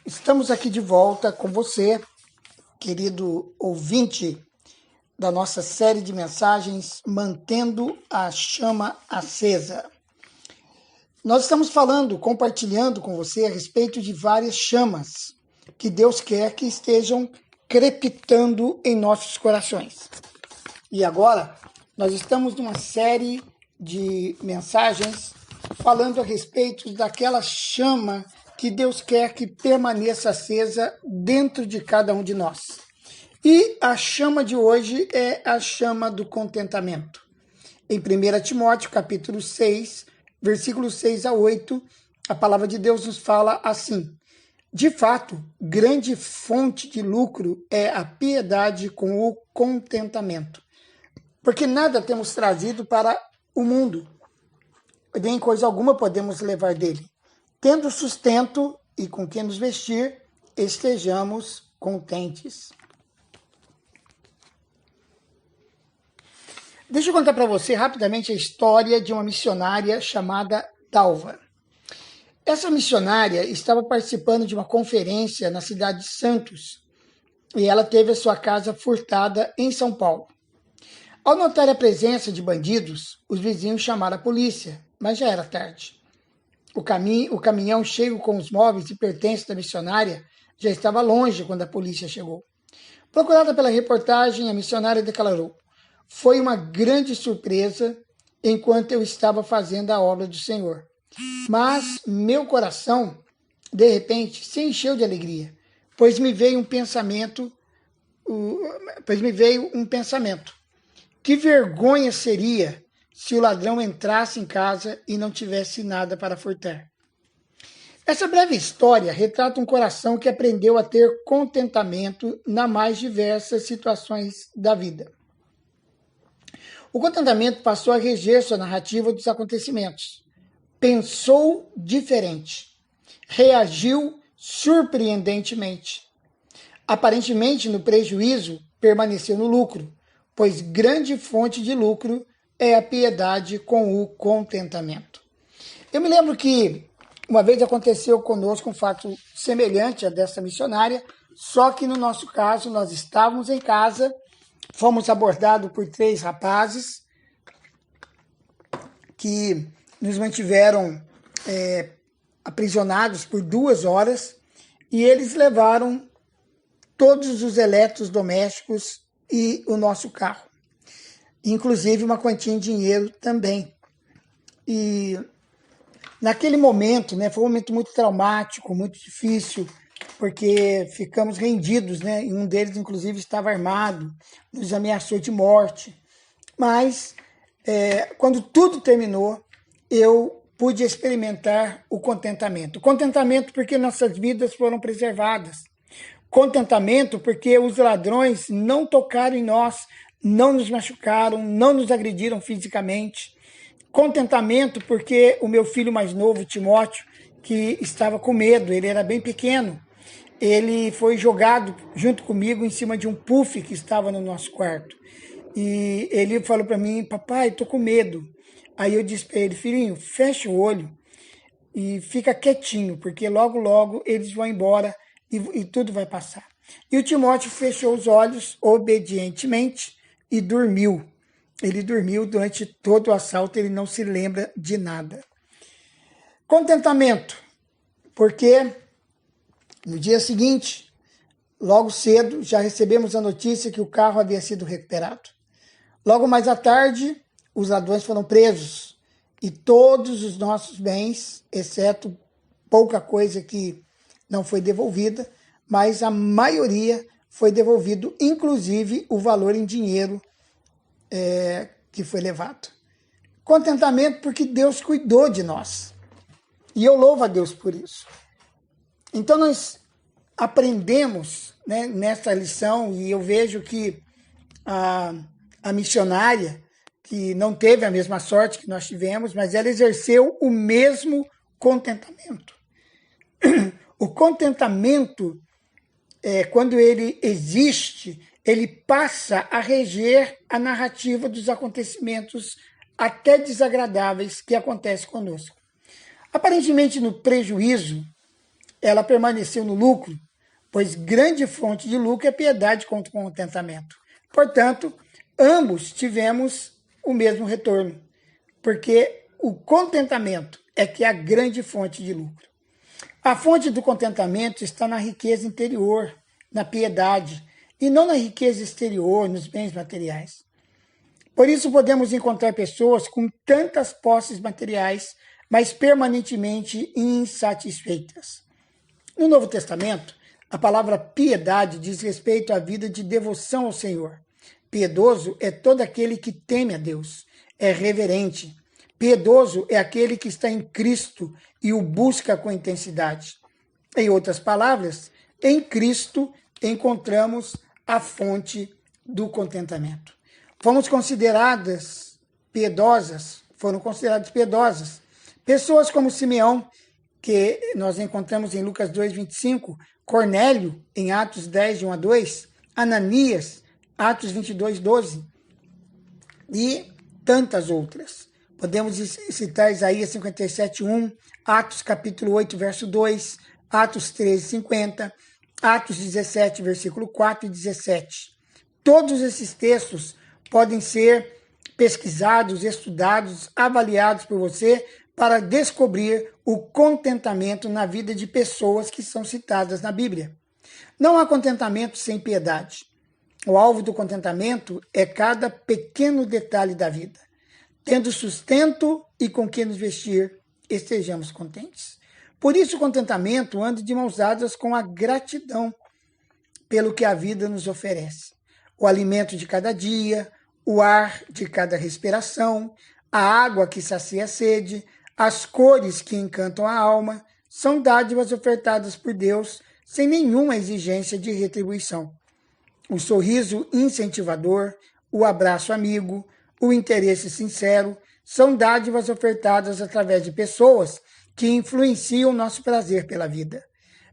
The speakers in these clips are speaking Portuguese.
Estamos aqui de volta com você, querido ouvinte da nossa série de mensagens Mantendo a Chama Acesa. Nós estamos compartilhando com você a respeito de várias chamas que Deus quer que estejam crepitando em nossos corações. E agora, nós estamos numa série de mensagens falando a respeito daquela chama que Deus quer que permaneça acesa dentro de cada um de nós. E a chama de hoje é a chama do contentamento. Em 1 Timóteo, capítulo 6, versículos 6 a 8, a palavra de Deus nos fala assim: de fato, grande fonte de lucro é a piedade com o contentamento, porque nada temos trazido para o mundo, nem coisa alguma podemos levar dele. Tendo sustento e com que nos vestir, estejamos contentes. Deixa eu contar para você rapidamente a história de uma missionária chamada Dalva. Essa missionária estava participando de uma conferência na cidade de Santos e ela teve a sua casa furtada em São Paulo. Ao notar a presença de bandidos, os vizinhos chamaram a polícia, mas já era tarde. O caminhão cheio com os móveis e pertences da missionária já estava longe quando a polícia chegou. Procurada pela reportagem, a missionária declarou: foi uma grande surpresa enquanto eu estava fazendo a obra do Senhor. Mas meu coração, de repente, se encheu de alegria, pois me veio um pensamento. Que vergonha seria se o ladrão entrasse em casa e não tivesse nada para furtar. Essa breve história retrata um coração que aprendeu a ter contentamento nas mais diversas situações da vida. O contentamento passou a reger sua narrativa dos acontecimentos. Pensou diferente. Reagiu surpreendentemente. Aparentemente no prejuízo, permaneceu no lucro, pois grande fonte de lucro é a piedade com o contentamento. Eu me lembro que uma vez aconteceu conosco um fato semelhante a dessa missionária, só que no nosso caso nós estávamos em casa, fomos abordados por 3 rapazes que nos mantiveram aprisionados por 2 horas e eles levaram todos os eletrodomésticos e o nosso carro, inclusive uma quantia em dinheiro também. E naquele momento, foi um momento muito traumático, muito difícil, porque ficamos rendidos, e um deles, inclusive, estava armado, nos ameaçou de morte. Mas, quando tudo terminou, eu pude experimentar o contentamento. Contentamento porque nossas vidas foram preservadas. Contentamento porque os ladrões não tocaram em nós, não nos machucaram, não nos agrediram fisicamente. Contentamento porque o meu filho mais novo, Timóteo, que estava com medo, ele era bem pequeno, ele foi jogado junto comigo em cima de um puff que estava no nosso quarto. E ele falou para mim: papai, estou com medo. Aí eu disse para ele: filhinho, fecha o olho e fica quietinho, porque logo, logo eles vão embora e tudo vai passar. E o Timóteo fechou os olhos obedientemente e dormiu. Ele dormiu durante todo o assalto, ele não se lembra de nada. Contentamento, porque no dia seguinte, logo cedo, já recebemos a notícia que o carro havia sido recuperado. Logo mais à tarde, os ladrões foram presos e todos os nossos bens, exceto pouca coisa que não foi devolvida, mas a maioria foi devolvido, inclusive o valor em dinheiro que foi levado. Contentamento porque Deus cuidou de nós. E eu louvo a Deus por isso. Então nós aprendemos nessa lição, e eu vejo que a missionária, que não teve a mesma sorte que nós tivemos, mas ela exerceu o mesmo contentamento. O contentamento, quando ele existe, ele passa a reger a narrativa dos acontecimentos até desagradáveis que acontecem conosco. Aparentemente no prejuízo, ela permaneceu no lucro, pois grande fonte de lucro é piedade com contentamento. Portanto, ambos tivemos o mesmo retorno, porque o contentamento é que é a grande fonte de lucro. A fonte do contentamento está na riqueza interior, na piedade, e não na riqueza exterior, nos bens materiais. Por isso podemos encontrar pessoas com tantas posses materiais, mas permanentemente insatisfeitas. No Novo Testamento, a palavra piedade diz respeito à vida de devoção ao Senhor. Piedoso é todo aquele que teme a Deus, é reverente. Piedoso é aquele que está em Cristo e o busca com intensidade. Em outras palavras, em Cristo encontramos a fonte do contentamento. Foram consideradas piedosas pessoas como Simeão, que nós encontramos em Lucas 2:25, Cornélio, em Atos 10, de 1 a 2, Ananias, Atos 22:12, e tantas outras. Podemos citar Isaías 57:1, Atos capítulo 8, verso 2, Atos 13:50, Atos 17, versículo 4 e 17. Todos esses textos podem ser pesquisados, estudados, avaliados por você para descobrir o contentamento na vida de pessoas que são citadas na Bíblia. Não há contentamento sem piedade. O alvo do contentamento é cada pequeno detalhe da vida. Tendo sustento e com que nos vestir, estejamos contentes. Por isso o contentamento anda de mãos dadas com a gratidão pelo que a vida nos oferece. O alimento de cada dia, o ar de cada respiração, a água que sacia a sede, as cores que encantam a alma, são dádivas ofertadas por Deus sem nenhuma exigência de retribuição. O sorriso incentivador, o abraço amigo, o interesse sincero, são dádivas ofertadas através de pessoas que influenciam nosso prazer pela vida.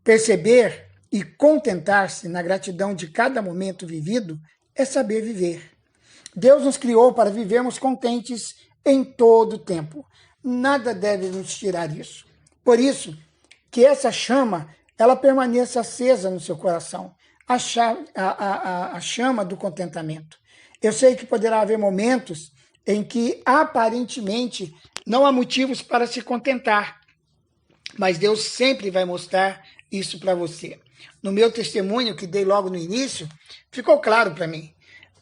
Perceber e contentar-se na gratidão de cada momento vivido é saber viver. Deus nos criou para vivermos contentes em todo o tempo. Nada deve nos tirar isso. Por isso, que essa chama ela permaneça acesa no seu coração, a chama do contentamento. Eu sei que poderá haver momentos em que aparentemente não há motivos para se contentar, mas Deus sempre vai mostrar isso para você. No meu testemunho que dei logo no início, ficou claro para mim.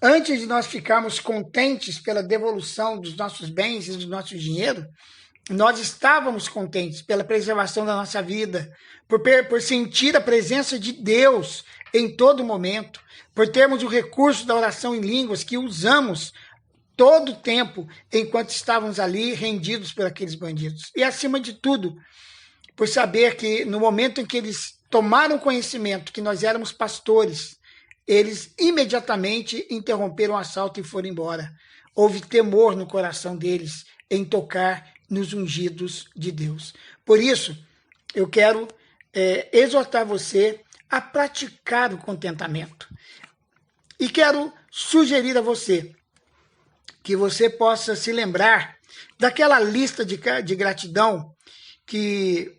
Antes de nós ficarmos contentes pela devolução dos nossos bens e do nosso dinheiro, nós estávamos contentes pela preservação da nossa vida, por sentir a presença de Deus em todo momento, por termos o recurso da oração em línguas que usamos todo o tempo enquanto estávamos ali rendidos por aqueles bandidos. E, acima de tudo, por saber que no momento em que eles tomaram conhecimento que nós éramos pastores, eles imediatamente interromperam o assalto e foram embora. Houve temor no coração deles em tocar nos ungidos de Deus. Por isso, eu quero exortar você a praticar o contentamento. E quero sugerir a você que você possa se lembrar daquela lista de gratidão que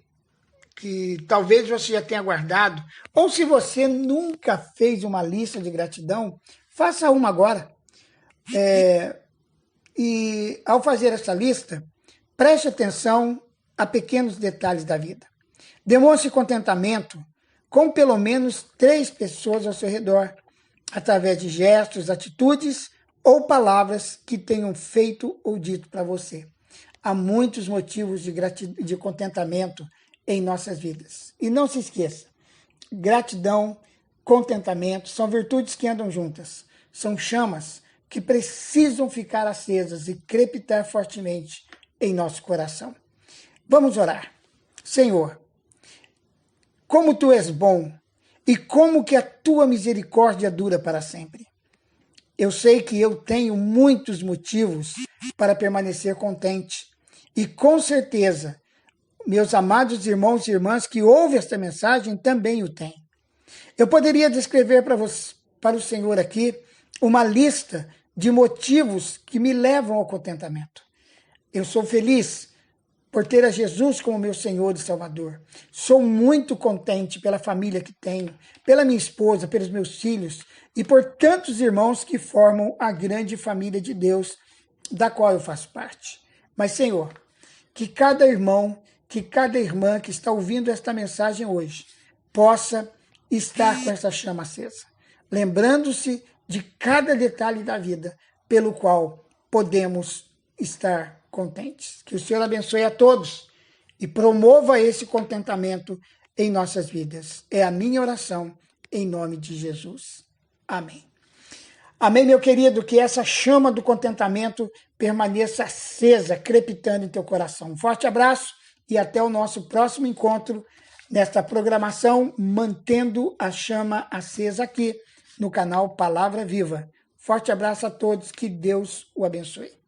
talvez você já tenha guardado, ou se você nunca fez uma lista de gratidão, faça uma agora. E ao fazer essa lista, preste atenção a pequenos detalhes da vida. Demonstre contentamento com pelo menos 3 pessoas ao seu redor, através de gestos, atitudes ou palavras que tenham feito ou dito para você. Há muitos motivos de contentamento em nossas vidas. E não se esqueça, gratidão, contentamento são virtudes que andam juntas. São chamas que precisam ficar acesas e crepitar fortemente em nosso coração. Vamos orar. Senhor, como Tu és bom e como que a Tua misericórdia dura para sempre. Eu sei que eu tenho muitos motivos para permanecer contente e com certeza meus amados irmãos e irmãs que ouvem esta mensagem também o têm. Eu poderia descrever para o Senhor aqui uma lista de motivos que me levam ao contentamento. Eu sou feliz por ter a Jesus como meu Senhor e Salvador. Sou muito contente pela família que tenho, pela minha esposa, pelos meus filhos e por tantos irmãos que formam a grande família de Deus, da qual eu faço parte. Mas, Senhor, que cada irmão, que cada irmã que está ouvindo esta mensagem hoje possa estar com essa chama acesa, lembrando-se de cada detalhe da vida pelo qual podemos estar contentes. Que o Senhor abençoe a todos e promova esse contentamento em nossas vidas. É a minha oração em nome de Jesus. Amém. Amém, meu querido, que essa chama do contentamento permaneça acesa, crepitando em teu coração. Um forte abraço e até o nosso próximo encontro nesta programação, mantendo a chama acesa aqui no canal Palavra Viva. Forte abraço a todos, que Deus o abençoe.